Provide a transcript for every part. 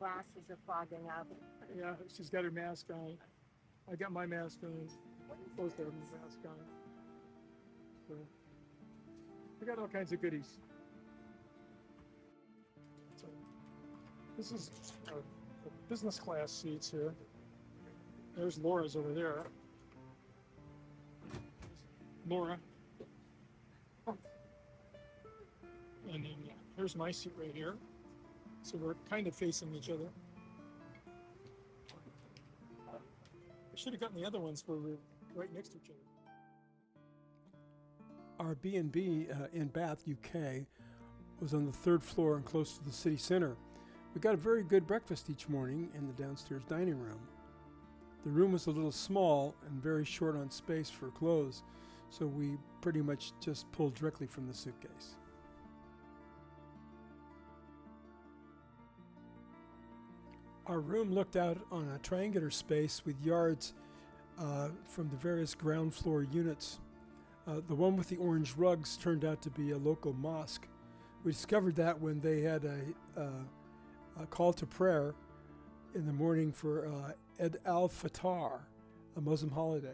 glasses are fogging up. Yeah, she's got her mask on. I got my mask on. Both of them mask on. So we got all kinds of goodies. So this is the business class seats here. There's Laura's over there. Laura. And then here's my seat right here. So we're kind of facing each other. I should have gotten the other ones where we're right next to each other. Our B&B in Bath, UK, was on the third floor and close to the city center. We got a very good breakfast each morning in the downstairs dining room. The room was a little small and very short on space for clothes, so we pretty much just pulled directly from the suitcase. Our room looked out on a triangular space with yards from the various ground floor units. The one with the orange rugs turned out to be a local mosque. We discovered that when they had a call to prayer in the morning for Eid al-Fitr, a Muslim holiday.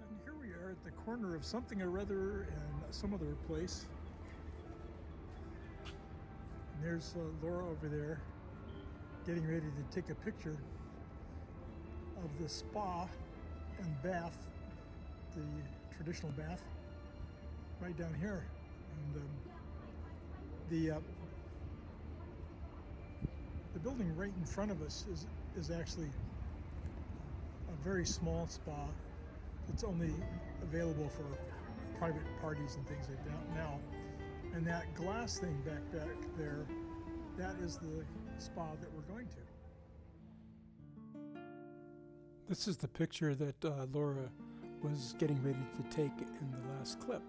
And here we are at the corner of something or other and some other place. And there's Laura over there getting ready to take a picture of the spa and bath, the traditional bath, right down here. And the building right in front of us is actually a very small spa. It's only available for private parties and things like that now. And that glass thing back there, that is the spa that we're going to. This is the picture that Laura was getting ready to take in the last clip.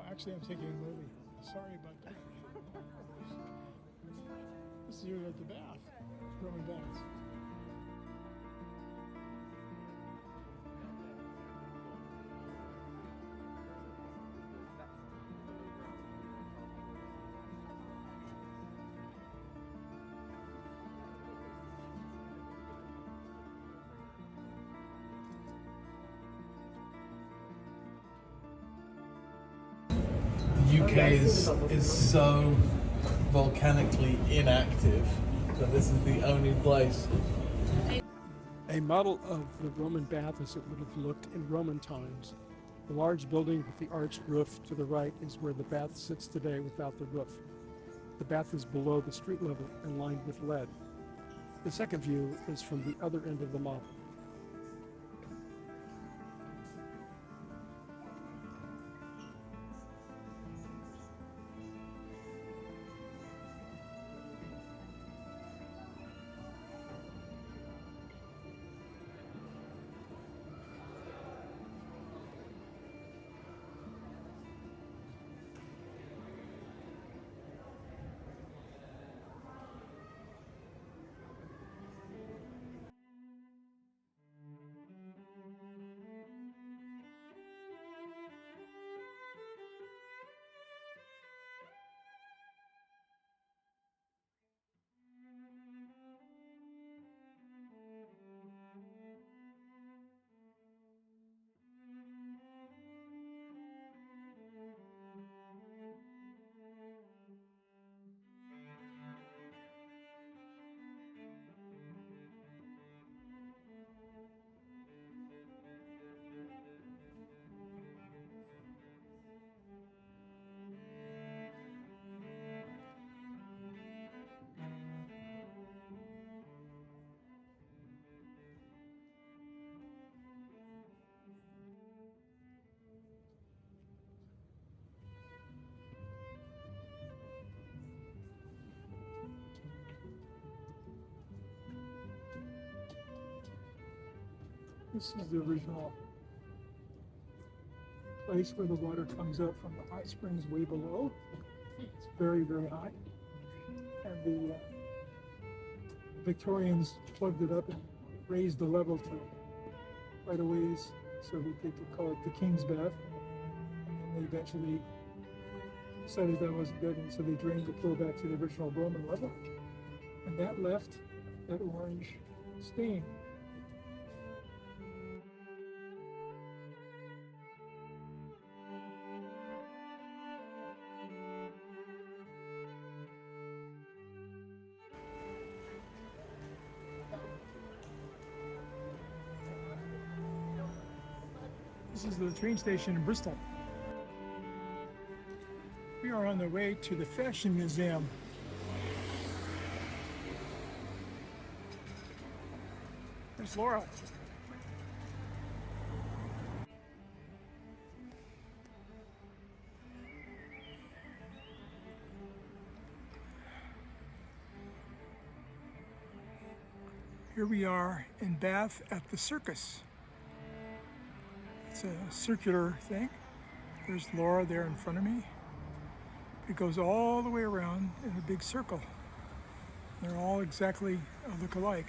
Actually, I'm taking a movie. Sorry about that. This is you at the bath, Roman baths. The UK is so volcanically inactive that this is the only place. A model of the Roman bath as it would have looked in Roman times. The large building with the arched roof to the right is where the bath sits today without the roof. The bath is below the street level and lined with lead. The second view is from the other end of the model. This is the original place where the water comes up from the hot springs way below. It's very, very hot. And the Victorians plugged it up and raised the level to quite a ways so that they could call it the King's Bath. And then they eventually decided that wasn't good, and so they drained the pool back to the original Roman level. And that left that orange stain. This is the train station in Bristol. We are on the way to the Fashion Museum. There's Laura. Here we are in Bath at the circus. It's a circular thing. There's Laura there in front of me. It goes all the way around in a big circle. They're all exactly look alike.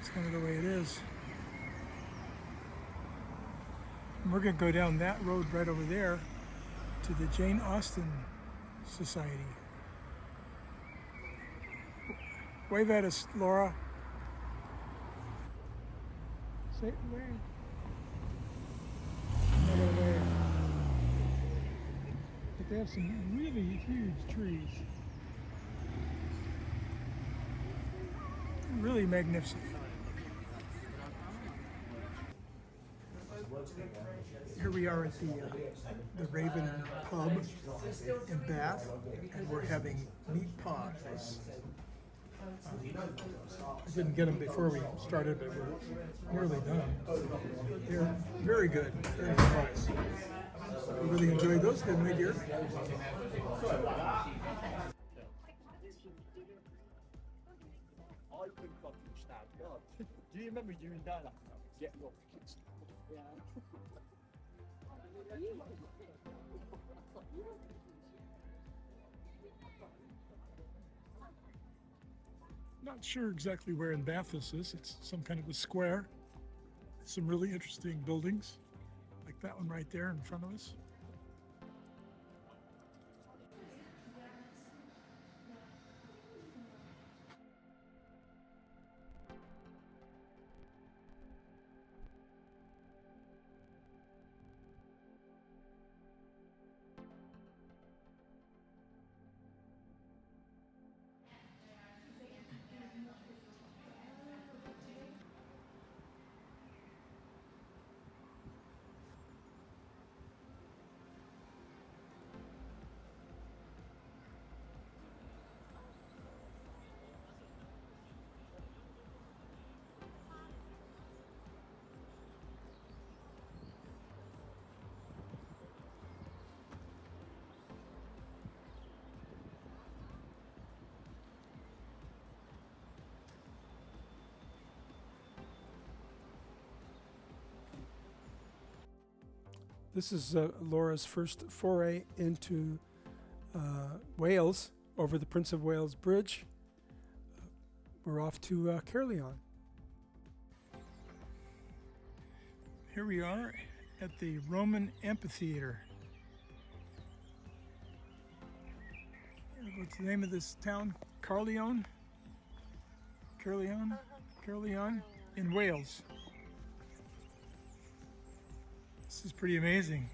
It's kind of the way it is. And we're going to go down that road right over there to the Jane Austen Society. Wave at us, Laura. Say wave. Another wave. But they have some really huge trees. Really magnificent. Here we are at the Raven Pub in Bath, and we're having meat pies. I didn't get them before we started, but we're nearly done. They're very good, very nice. We really enjoyed those, didn't we, dear? Do you remember doing that? Like, getting off the kids? Yeah. Not sure exactly where in Bath this is. It's some kind of a square. Some really interesting buildings, like that one right there in front of us. This is Laura's first foray into Wales over the Prince of Wales Bridge. We're off to Caerleon. Here we are at the Roman Amphitheater. What's the name of this town? Caerleon? Caerleon? Caerleon in Wales. This is pretty amazing.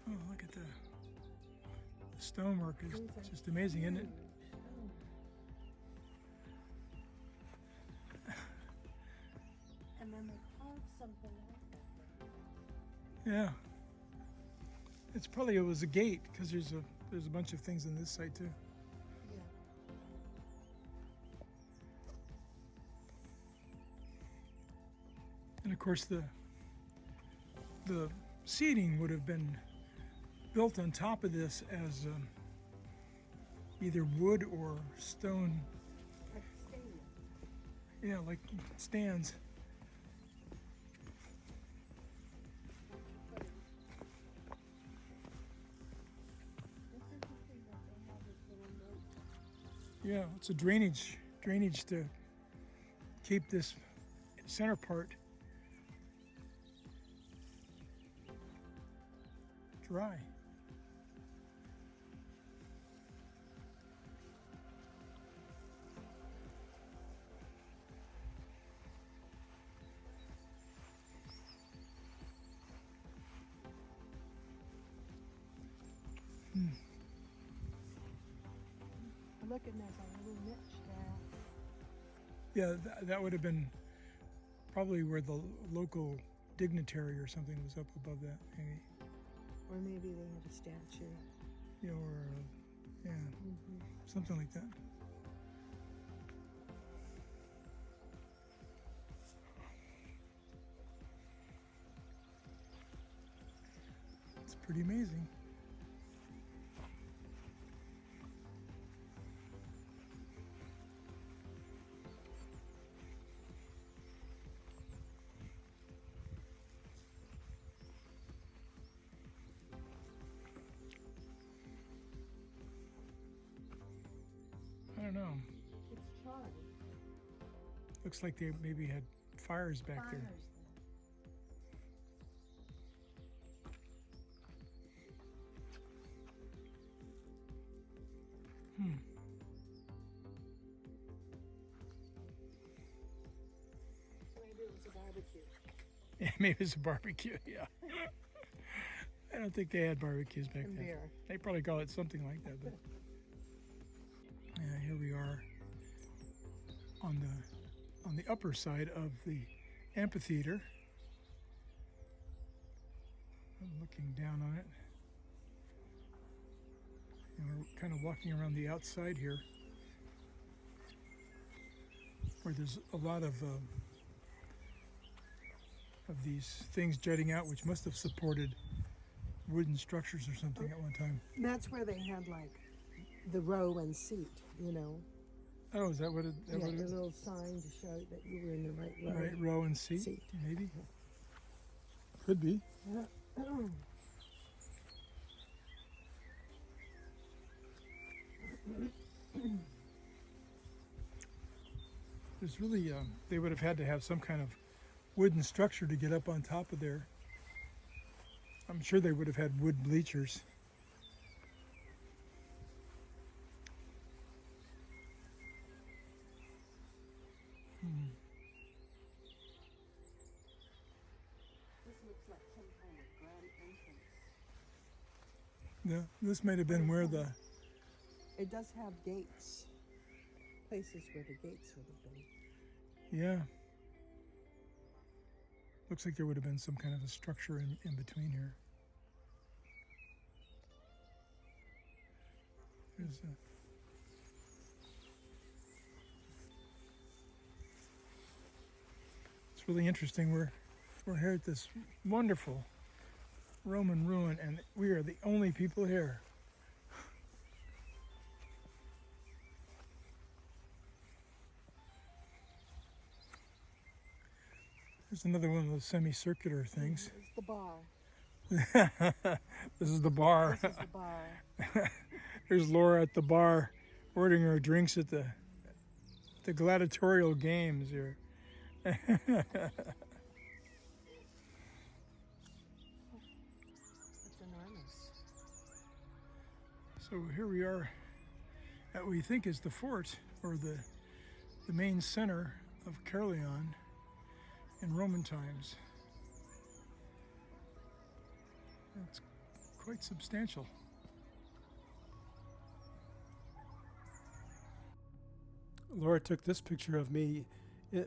Oh, look at the stonework is just amazing, isn't it? And then they carved something out. Yeah. It was a gate because there's a bunch of things on this side too. Yeah. And of course the the seating would have been built on top of this as either wood or stone. Like a stadium. Yeah, like stands. It's interesting that they have this little note. Yeah, it's a drainage to keep this center part dry. Look, and there's a little niche there. Yeah, that would have been probably where the local dignitary or something was up above that, maybe. Or maybe they had a statue. Yeah, or yeah, something like that. It's pretty amazing. I don't know. It's charred. Looks like they maybe had fires back there. Fires Maybe it was a barbecue. Yeah, maybe it's a barbecue, yeah. I don't think they had barbecues back And then. beer. They probably call it something like that, but yeah, here we are on the upper side of the amphitheater. I'm looking down on it. And we're kind of walking around the outside here, where there's a lot of these things jutting out, which must have supported wooden structures or something at one time. That's where they had like the row and seat, you know. Oh, is that what it? That Yeah, what it the is? little sign to show that you were in the right row. Right, row and seat, Seat. maybe. Could be. There's really, they would have had to have some kind of wooden structure to get up on top of there. I'm sure they would have had wood bleachers. This looks like some kind of grand entrance. Yeah, this might have been where the, It does have gates. Places where the gates would have been. yeah. Looks like there would have been some kind of a structure in between here. There's a, it's really interesting. We're here at this wonderful Roman ruin, and we are the only people here. There's another one of those semicircular things. It's the bar. This is the bar. This is the bar. There's Laura at the bar ordering her drinks at the gladiatorial games here. It's enormous. So here we are at what we think is the fort, or the main center of Caerleon in Roman times. It's quite substantial. Laura took this picture of me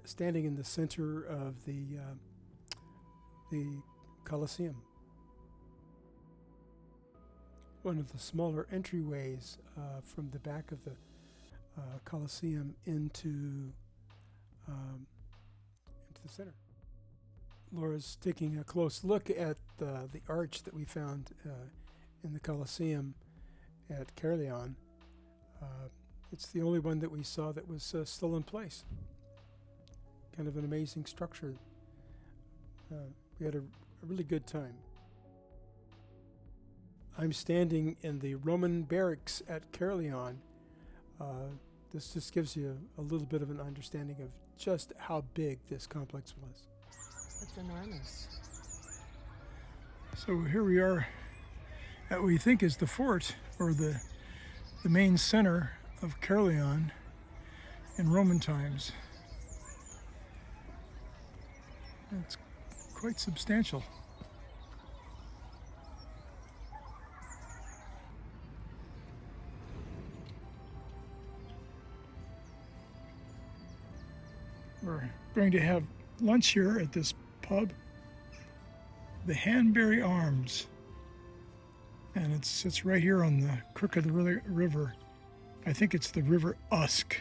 standing in the center of the Colosseum. One of the smaller entryways from the back of the Colosseum into the center. Laura's taking a close look at the arch that we found in the Colosseum at Caerleon. It's the only one that we saw that was still in place. Kind of an amazing structure. We had a really good time. I'm standing in the Roman barracks at Caerleon. This just gives you a little bit of an understanding of just how big this complex was. It's enormous. So here we are at what we think is the fort, or the main center of Caerleon in Roman times. It's quite substantial. We're going to have lunch here at this pub, the Hanbury Arms, and it's right here on the crook of the river. I think it's the River Usk.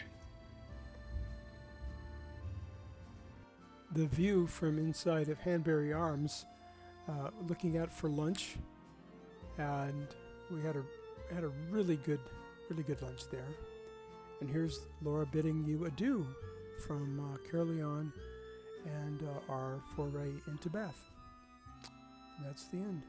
The view from inside of Hanbury Arms, looking out for lunch, and we had a really good lunch there. And here's Laura bidding you adieu from Caerleon and our foray into Bath. And that's the end.